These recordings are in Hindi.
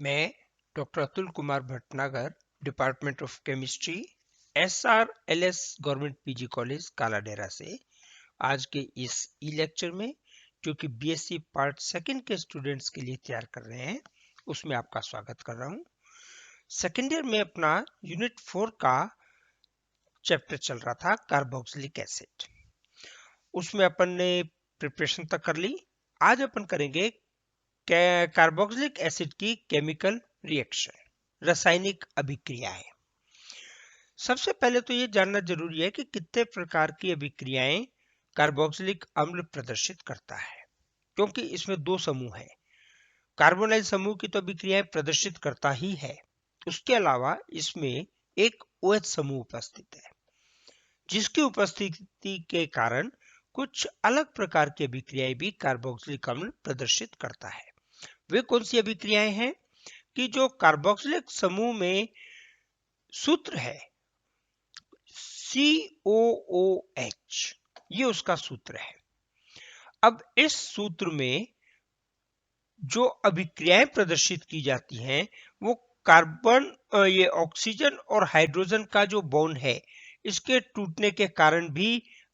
मैं doctor Atul Kumar Bhatnagar, department of chemistry, SRLS government PG college Kaladera से आज के इस ई लेक्चर में जो कि बीएससी पार्ट सेकंड के स्टूडेंट्स के लिए तैयार कर रहे हैं उसमें आपका स्वागत कर रहा हूं। सेकेंड ईयर में अपना यूनिट 4 का चैप्टर चल रहा था कार्बोक्सिलिक एसिड। उसमें अपन ने प्रिपरेशन तक कर ली। आज अपन करेंगे कार्बोक्सिलिक एसिड की केमिकल रिएक्शन, रासायनिक अभिक्रियाएं। सबसे पहले तो ये जानना जरूरी है कि कितने प्रकार की अभिक्रियाएं कार्बोक्सिलिक अम्ल प्रदर्शित करता है, क्योंकि इसमें दो समूह है। कार्बोनाइल समूह की तो अभिक्रियाएं प्रदर्शित करता ही है, उसके अलावा इसमें एक OH समूह उपस्थित है जिसकी उपस्थिति के कारण कुछ अलग प्रकार की अभिक्रियाएं भी कार्बोक्सिलिक अम्ल प्रदर्शित करता है। वे कौन सी अभिक्रियाएं हैं कि जो कार्बोक्सिलिक समूह में सूत्र है COOH, ये उसका सूत्र है। अब इस सूत्र में जो अभिक्रियाएं प्रदर्शित की जाती हैं वो कार्बन ये ऑक्सीजन और हाइड्रोजन का जो बॉन्ड है इसके टूटने के कारण भी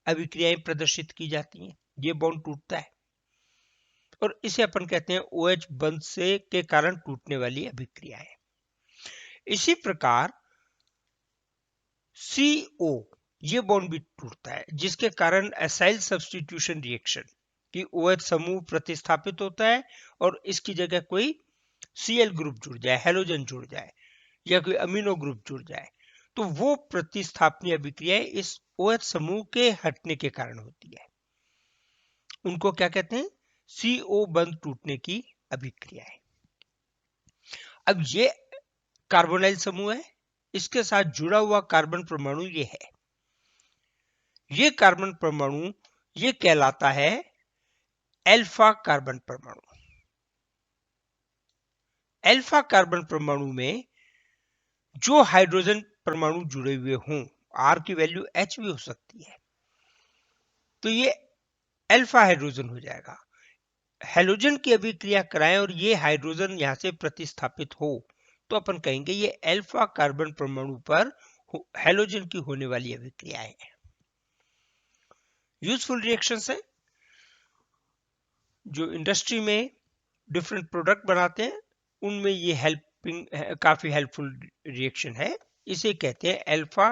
अभिक्रियाएं प्रदर्शित की जाती हैं। ये बॉन्ड टूटता है और इसे अपन कहते हैं OH बंध से के कारण टूटने वाली अभिक्रियाएं। इसी प्रकार CO ये बॉन्ड भी टूटता है जिसके कारण एसाइल सब्स्टिट्यूशन रिएक्शन कि OH समूह प्रतिस्थापित होता है और इसकी जगह कोई Cl ग्रुप जुड़ जाए, हेलोजन जुड़ जाए या कोई अमीनो ग्रुप जुड़ जाए, तो वो प्रतिस्थापनीय अभिक्रियाएं इस OH समूह के हटने के कारण होती है। उनको क्या कहते हैं? CO बंध टूटने की अभिक्रियाएं। अब ये कार्बोनाइल समूह है, इसके साथ जुड़ा हुआ कार्बन परमाणु ये है। ये कार्बन परमाणु ये कहलाता है अल्फा कार्बन परमाणु। अल्फा कार्बन परमाणु में जो हाइड्रोजन परमाणु जुड़े हुए हों, R की वैल्यू H भी हो सकती है, तो ये अल्फा हाइड्रोजन हो जाएगा। हेलोजन की अभिक्रिया कराएं और ये हाइड्रोजन यहां से प्रतिस्थापित हो तो अपन कहेंगे ये अल्फा कार्बन परमाणु पर हेलोजन की होने वाली अभिक्रियाएं हैं। यूजफुल रिएक्शंस है जो इंडस्ट्री में डिफरेंट प्रोडक्ट बनाते हैं, उनमें ये काफी हेल्पफुल रिएक्शन है। इसे कहते हैं अल्फा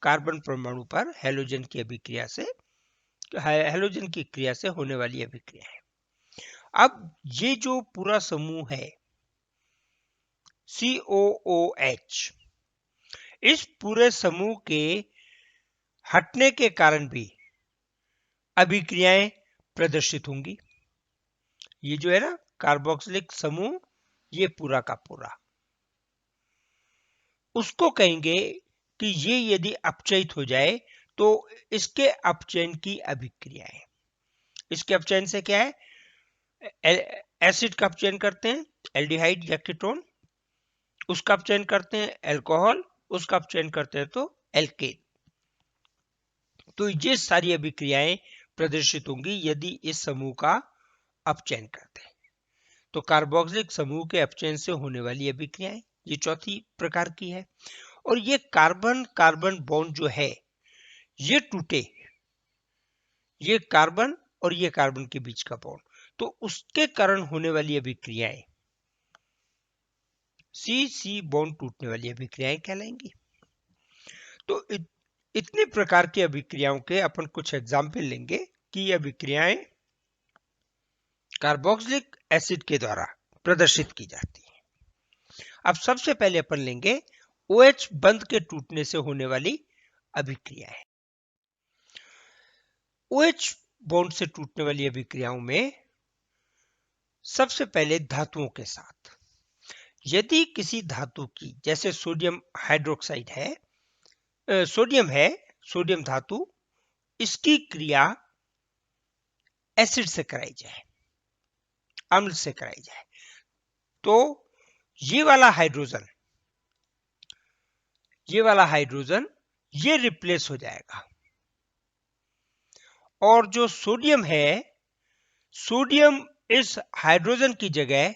कार्बन परमाणु पर हेलोजन की अभिक्रिया से, हेलोजन की क्रिया से होने वाली अभिक्रिया है। अब ये जो पूरा समूह है COOH, इस पूरे समूह के हटने के कारण भी अभिक्रियाएं प्रदर्शित होंगी। ये जो है ना कार्बोक्सिलिक समूह, ये पूरा का पूरा, उसको कहेंगे कि ये यदि अपचयित हो जाए तो इसके अपचयन की अभिक्रियाएं। इसके अपचयन से क्या है? एसिड का अपचयन करते हैं एल्डिहाइड या कीटोन, उसका अपचयन करते हैं अल्कोहल, उसका अपचयन करते हैं तो एल्केन। तो ये सारी अभिक्रियाएं प्रदर्शित होंगी यदि इस समूह का अपचयन करते हैं। तो कार्बोक्सिलिक समूह के अपचयन से होने वाली अभिक्रियाएं ये चौथी प्रकार की है। और ये कार्बन कार्बन बॉन्ड जो है ये टूटे, ये कार्बन और ये कार्बन के बीच का बॉन्ड, तो उसके कारण होने वाली अभिक्रियाएं C बॉन्ड टूटने वाली अभिक्रियाएं कहलाएंगी। तो इतनी प्रकार की अभिक्रियाओं के अपन कुछ एग्जाम्पल लेंगे कि ये अभिक्रियाएं कार्बोक्सिलिक एसिड के द्वारा प्रदर्शित की जाती हैं। अब सबसे पहले अपन लेंगे OH बंध के टूटने से होने वाली अभिक्रियाएं। OH बॉन्ड से टूटने वाली अभिक्रियाओं में सबसे पहले धातुओं के साथ, यदि किसी धातु की, जैसे सोडियम हाइड्रोक्साइड है, सोडियम है, सोडियम धातु, इसकी क्रिया एसिड से कराई जाए, अम्ल से कराई जाए, तो ये वाला हाइड्रोजन ये रिप्लेस हो जाएगा और जो सोडियम है, सोडियम इस हाइड्रोजन की जगह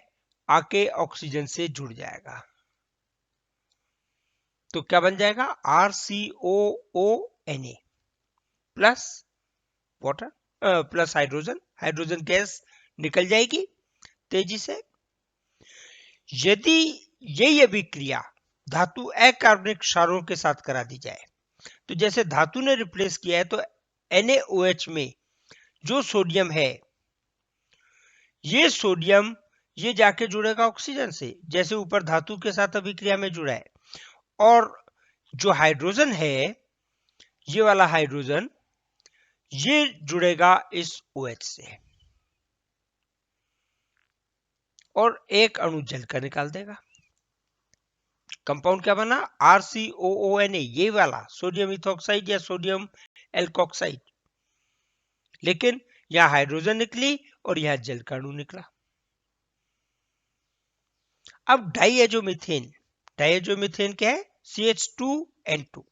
आके ऑक्सीजन से जुड़ जाएगा। तो क्या बन जाएगा, RCOONA plus water plus hydrogen, hydrogen gas निकल जाएगी तेजी से। यदि यही अभिक्रिया धातु अकार्बनिक क्षारों के साथ करा दी जाए, तो जैसे धातु ने रिप्लेस किया है, तो NaOH में जो सोडियम है, ये सोडियम ये जाके जुड़ेगा ऑक्सीजन से, जैसे ऊपर धातु के साथ अभिक्रिया में जुड़ा है। और जो हाइड्रोजन है, ये वाला हाइड्रोजन ये जुड़ेगा इस OH से और एक अणु जलकर निकाल देगा। कंपाउंड क्या बना, RCOONA, ये वाला सोडियम इथॉक्साइड या सोडियम एल्कोक्साइड। लेकिन यहां हाइड्रोजन निकली और यहां जल का अणु निकला। अब डाइएजोमीथेन, डाइएजोमीथेन क्या है, CH2N2।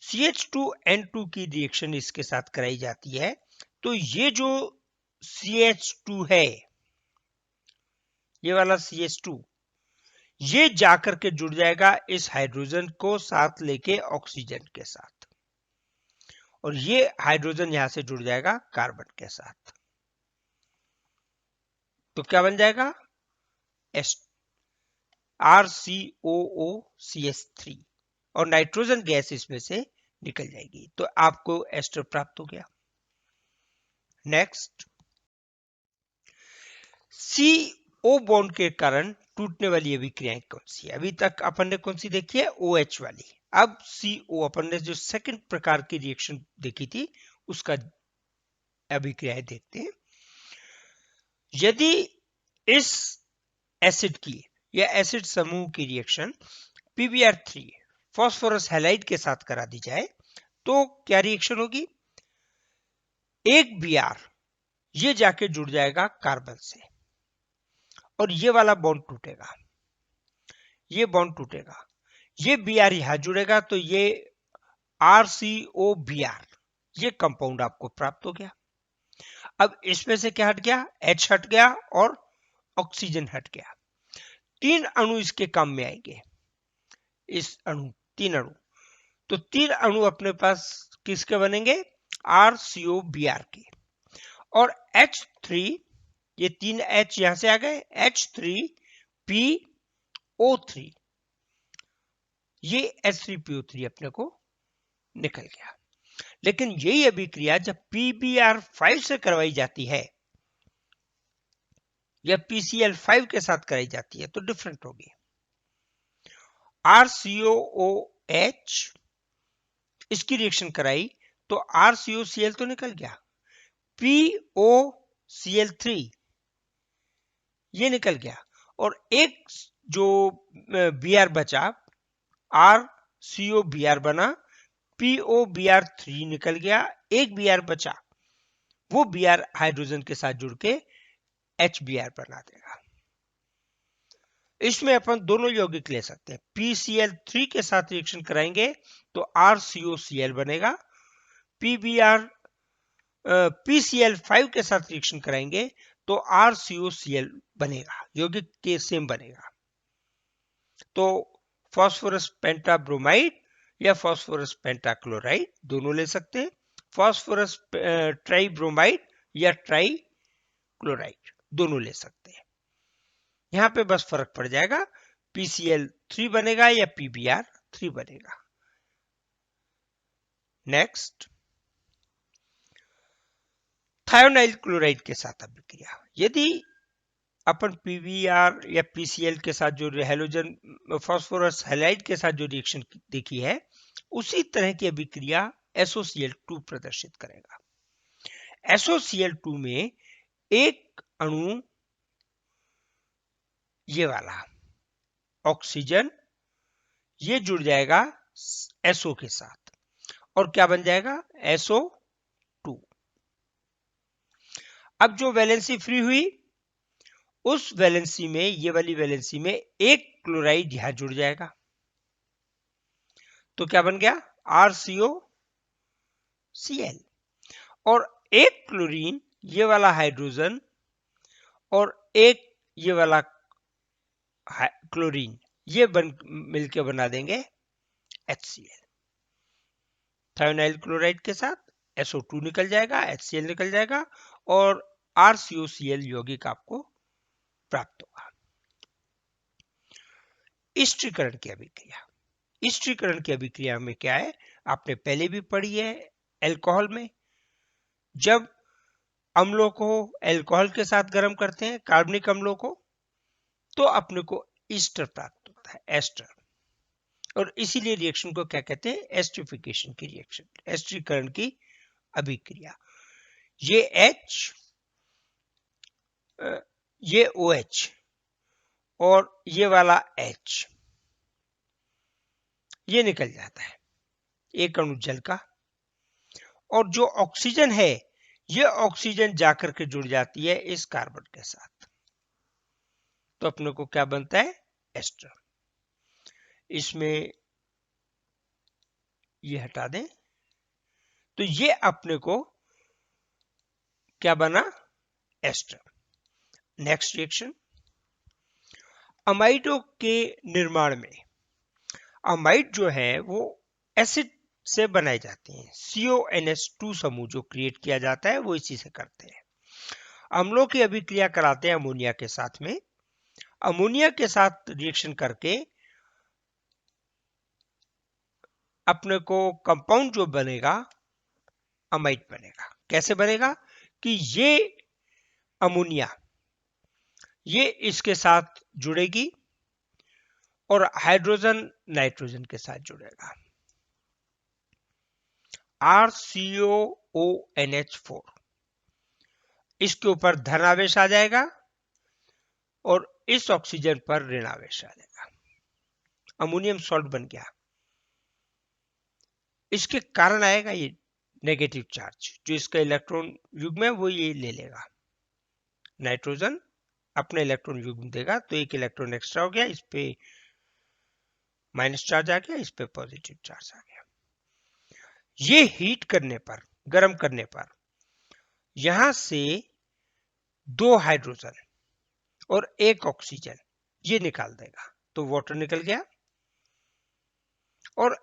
CH2N2 की रिएक्शन इसके साथ कराई जाती है, तो ये जो CH2 है, ये वाला CH2, ये जाकर के जुड़ जाएगा इस हाइड्रोजन को साथ लेके ऑक्सीजन के साथ, और ये हाइड्रोजन यहां से जुड़ जाएगा कार्बन के साथ। तो क्या बन जाएगा, RCOOCH3, और नाइट्रोजन गैस इसमें से निकल जाएगी। तो आपको एस्टर प्राप्त हो गया। नेक्स्ट, CO बॉन्ड के कारण टूटने वाली अभिक्रियाएं कौन सी है? अभी तक अपन ने कौन सी देखी है, OH वाली। अब CO, अपन ने जो सेकंड प्रकार की रिएक्शन देखी थी, उसका अभिक्रियाएं देखते हैं। यदि इस एसिड की या एसिड समूह की रिएक्शन PbR3 फास्फोरस हैलाइड के साथ करा दी जाए, तो क्या रिएक्शन होगी, एक Br ये जाके जुड़ जाएगा कार्बन से और ये वाला बॉन्ड टूटेगा, ये बॉन्ड टूटेगा, ये Br यहां जुड़ेगा, तो ये RCOBr, ये कंपाउंड आपको प्राप्त हो गया। अब इसमें से क्या हट गया, H हट गया और ऑक्सीजन हट गया। 3 अणु इसके काम में आएंगे, इस अणु 3 अणु। तो 3 अणु अपने पास किसके बनेंगे, RCOBr के, और H3, ये 3 H यहां से आ गए, H3PO3, ये H3PO3 अपने को निकल गया। लेकिन यही अभिक्रिया जब PbR5 से करवाई जाती है या PCl5 के साथ कराई जाती है, तो डिफरेंट होगी। RCOOH इसकी रिएक्शन कराई, तो RCOCl तो निकल गया, POCl3 ये निकल गया, और एक जो Br बचा, RCOBr बना, POBr3 निकल गया, एक Br बचा, वो Br हाइड्रोजन के साथ जुड़ के HBr बना देगा। इसमें अपन दोनों यौगिक ले सकते हैं। PCl3 के साथ रिएक्शन कराएंगे तो RCOCl बनेगा, PCl5 के साथ रिएक्शन कराएंगे तो RCOCl बनेगा, यौगिक के सेम बनेगा। तो फास्फोरस पेंटाब्रोमाइड या फास्फोरस पेंटाक्लोराइड दोनों ले सकते हैं, फास्फोरस ट्राइब्रोमाइड या ट्राइक्लोराइड दोनों ले सकते हैं। यहां पे बस फर्क पड़ जाएगा, PCl3 बनेगा या PbR3 बनेगा। नेक्स्ट, थायोनाइल क्लोराइड के साथ अभिक्रिया। यदि अपन PbR या PCl के साथ जो हैलोजन फास्फोरस हैलाइड के साथ जो रिएक्शन देखी है, उसी तरह की अभिक्रिया SOCl2 प्रदर्शित करेगा। SOCl2 में एक अणु ये वाला ऑक्सीजन ये जुड़ जाएगा SO के साथ, और क्या बन जाएगा, SO2। अब जो वैलेंसी फ्री हुई, उस वैलेंसी में, ये वाली वैलेंसी में एक क्लोराइड यहां जुड़ जाएगा, तो क्या बन गया, RCOCl, और एक क्लोरीन ये वाला हाइड्रोजन और एक ये वाला क्लोरीन, ये मिलके बना देंगे HCl। थायोनाइल क्लोराइड के साथ SO2 निकल जाएगा, HCl निकल जाएगा और RCOCl यौगिक आपको प्राप्त होगा। स्त्रीकरण की अभिक्रिया। स्त्रीकरण की अभिक्रिया में क्या है, आपने पहले भी पढ़ी है अल्कोहल में। जब अम्लों को अल्कोहल के साथ गर्म करते हैं, कार्बनिक अम्लों को, तो अपने को ईस्टर प्राप्त होता है, एस्टर। और इसीलिए रिएक्शन को क्या कहते हैं, एस्टरिफिकेशन की रिएक्शन, एस्टरीकरण की अभिक्रिया। ये H, ये OH और ये वाला H, ये निकल जाता है, एक अणु जल का। और जो ऑक्सीजन है, ये ऑक्सीजन जाकर के जुड़ जाती है इस कार्बन के साथ, तो अपने को क्या बनता है, एस्टर। इसमें ये हटा दें, तो ये अपने को क्या बना, एस्टर। नेक्स्ट रिएक्शन, अमाइडों के निर्माण में अमाइड जो है वो एसिड से बनाए जाते हैं। CONH2 समूह जो क्रिएट किया जाता है वो इसी से करते हैं। अम्लों की अभिक्रिया कराते हैं अमोनिया के साथ में। अमोनिया के साथ रिएक्शन करके अपने को कंपाउंड जो बनेगा, अमाइड बनेगा। कैसे बनेगा कि ये अमोनिया ये इसके साथ जुड़ेगी और हाइड्रोजन नाइट्रोजन के साथ जुड़ेगा, RCOONH4। इसके ऊपर धन आवेश आ जाएगा और इस ऑक्सीजन पर ऋण आवेश आ जाएगा, अमोनियम सॉल्ट बन गया। इसके कारण आएगा ये नेगेटिव चार्ज, जो इसका इलेक्ट्रॉन युग्म है वो ये ले लेगा, नाइट्रोजन अपना इलेक्ट्रॉन युग्म देगा, तो एक इलेक्ट्रॉन एक्स्ट्रा हो गया, इस पे माइनस चार्ज आ गया, इस पे पॉजिटिव चार्ज आ गया। ये हीट करने पर, गर्म करने पर, यहां से 2 हाइड्रोजन और 1 ऑक्सीजन ये निकाल देगा, तो वाटर निकल गया। और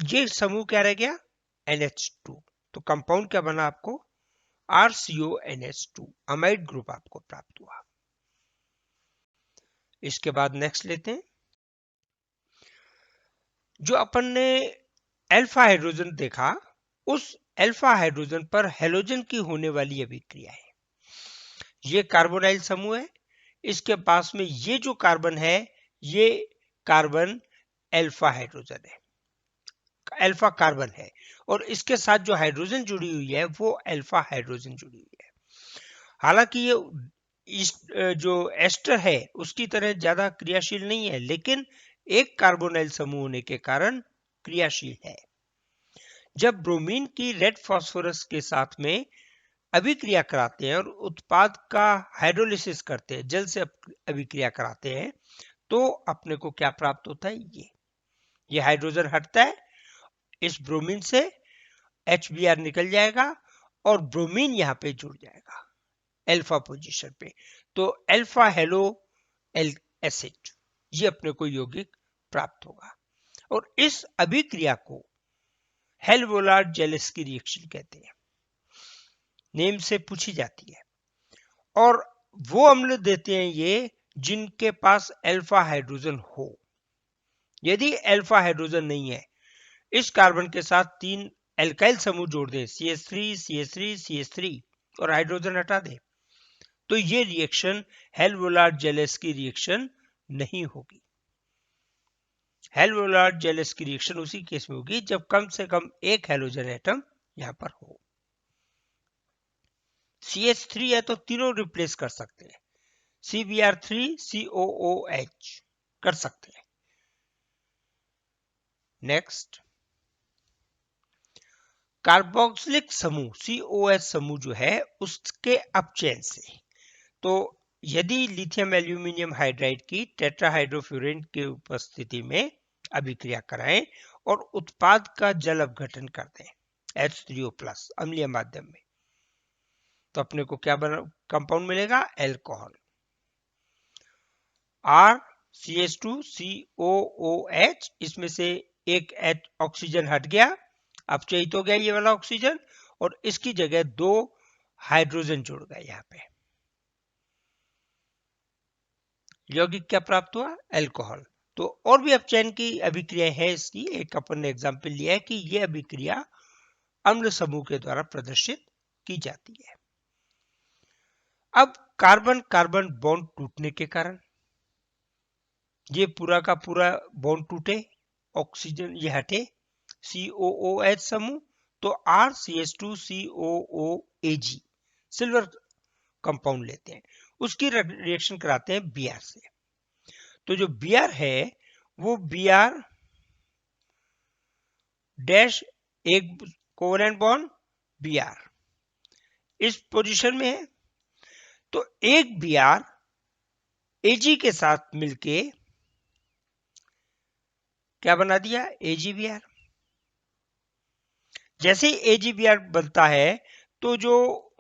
ये समूह क्या रह गया, NH2। तो कंपाउंड क्या बना आपको, RCONH2, अमाइड ग्रुप आपको प्राप्त हुआ। इसके बाद नेक्स्ट लेते हैं, जो अपन ने अल्फा हाइड्रोजन देखा, उस अल्फा हाइड्रोजन पर हेलोजन की होने वाली अभिक्रिया है। ये कार्बोनाइल समूह है, इसके पास में ये जो कार्बन है, ये कार्बन अल्फा हाइड्रोजन है, अल्फा कार्बन है, और इसके साथ जो हाइड्रोजन जुड़ी हुई है वो अल्फा हाइड्रोजन जुड़ी हुई है। हालांकि ये जो एस्टर है उसकी तरह ज्यादा क्रियाशील नहीं है, लेकिन एक कार्बोनाइल समूह होने के कारण क्रियाशील है। जब ब्रोमीन की रेड फास्फोरस के साथ में अभिक्रिया कराते हैं और उत्पाद का हाइड्रोलिसिस करते हैं, जल से अभिक्रिया कराते हैं, तो अपने को क्या प्राप्त होता है, ये हाइड्रोजन हटता है, इस ब्रोमीन से HBr निकल जाएगा और ब्रोमीन यहां पे जुड़ जाएगा अल्फा पोजीशन पे, तो अल्फा हेलो एसिड, ये अपने को यौगिक प्राप्त होगा। और इस अभिक्रिया को हेल-वोलार्ड जेलेस्की रिएक्शन कहते हैं, नेम से पूछी जाती है। और वो अम्ल देते हैं ये जिनके पास अल्फा हाइड्रोजन हो। यदि अल्फा हाइड्रोजन नहीं है, इस कार्बन के साथ 3 एल्काइल समूह जोड़ दें, CH3 CH3 CH3, और हाइड्रोजन हटा दें, तो ये रिएक्शन हेल-वोलार्ड जेलेस्की रिएक्शन नहीं होगी। हेल-वोलार्ड जेलेस्की रिएक्शन उसी केस में होगी जब कम से कम एक हेलोजन एटम यहां पर हो। CH3 है तो तीनों रिप्लेस कर सकते हैं, CBr3 COOH कर सकते हैं। नेक्स्ट, कार्बोक्सिलिक समूह COH समूह जो है उसके अपचयन से, तो यदि लिथियम एल्यूमिनियम हाइड्राइड की टेट्राहाइड्रोफ्यूरेन की उपस्थिति में अभिक्रिया कराएं और उत्पाद का जल अपघटन कर दें H3O+ अम्लीय माध्यम में, तो अपने को क्या बना कंपाउंड मिलेगा, अल्कोहल, CH2COOH, इसमें से एक ऑक्सीजन हट गया, अपचयित हो गया ये वाला ऑक्सीजन, और इसकी जगह 2 हाइड्रोजन जुड़ गए यहाँ पे। यौगिक क्या प्राप्त हुआ? अल्कोहल। तो और भी अपचयन की अभिक्रिया है इसकी, एक अपन ने एग्जाम्पल लिया है कि यह अभिक्रिया अम्ल समूह के द्वारा प्रदर्शित की जाती है। अब कार्बन कार्बन बॉन्ड टूटने के कारण ये पूरा का पूरा बॉन्ड टूटे, ऑक्सीजन ये हटे, COOH समूह, तो RCH2COOAG सिल्वर कंपाउंड लेते हैं, उसकी रिएक्शन कराते हैं Br से। तो जो Br है वो Br डैश एक कोवेलेंट बॉन्ड Br इस पोजीशन में है, तो एक Br Ag के साथ मिलके क्या बना दिया? AgBr। जैसे ही AgBr बनता है तो जो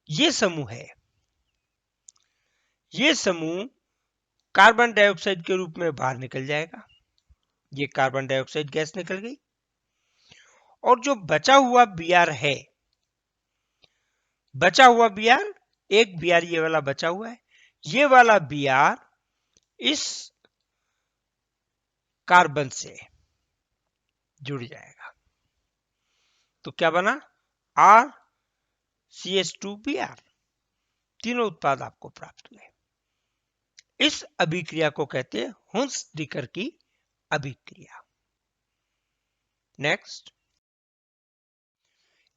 ये समूह है, ये समूह कार्बन डाइऑक्साइड के रूप में बाहर निकल जाएगा। ये कार्बन डाइऑक्साइड गैस निकल गई, और जो बचा हुआ Br है, बचा हुआ Br, एक Br ये वाला बचा हुआ है, ये वाला Br इस कार्बन से जुड़ जाएगा, तो क्या बना? RCH2Br। तीनों उत्पाद आपको प्राप्त हुए। इस अभिक्रिया को कहते हैं हुंस-डिकर की अभिक्रिया। नेक्स्ट,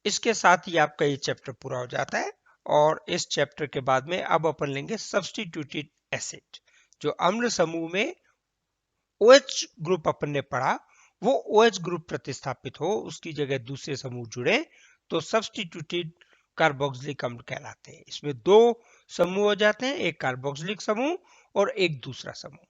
इसके साथ ही आपका ये चैप्टर पूरा हो जाता है, और इस चैप्टर के बाद में अब अपन लेंगे सब्स्टिट्यूटेड एसिड। जो अम्ल समूह में OH ग्रुप अपन ने पढ़ा, वो OH ग्रुप प्रतिस्थापित हो, उसकी जगह दूसरे समूह जुड़े, तो सब्स्टिट्यूटेड कार्बोक्सिलिक अम्ल कहलाते हैं। इसमें 2 समूह हो जाते हैं, एक कार्बोक्सिलिक समूह और एक दूसरा समूह।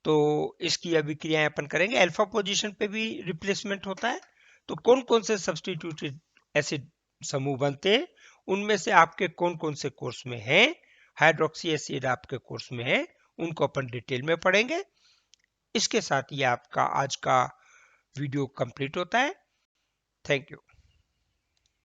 तो इसकी अभिक्रियाएं अपन करेंगे। अल्फा पोजीशन पे भी रिप्लेसमेंट होता है। तो कौन कौन से सब्स्टिट्यूटेड एसिड समूह बनते हैं, उनमें से आपके कौन कौन से कोर्स में है, हाइड्रोक्सी एसिड आपके कोर्स में है, उनको अपन डिटेल में पढ़ेंगे। इसके साथ ही आपका आज का वीडियो कंप्लीट होता है। Thank you.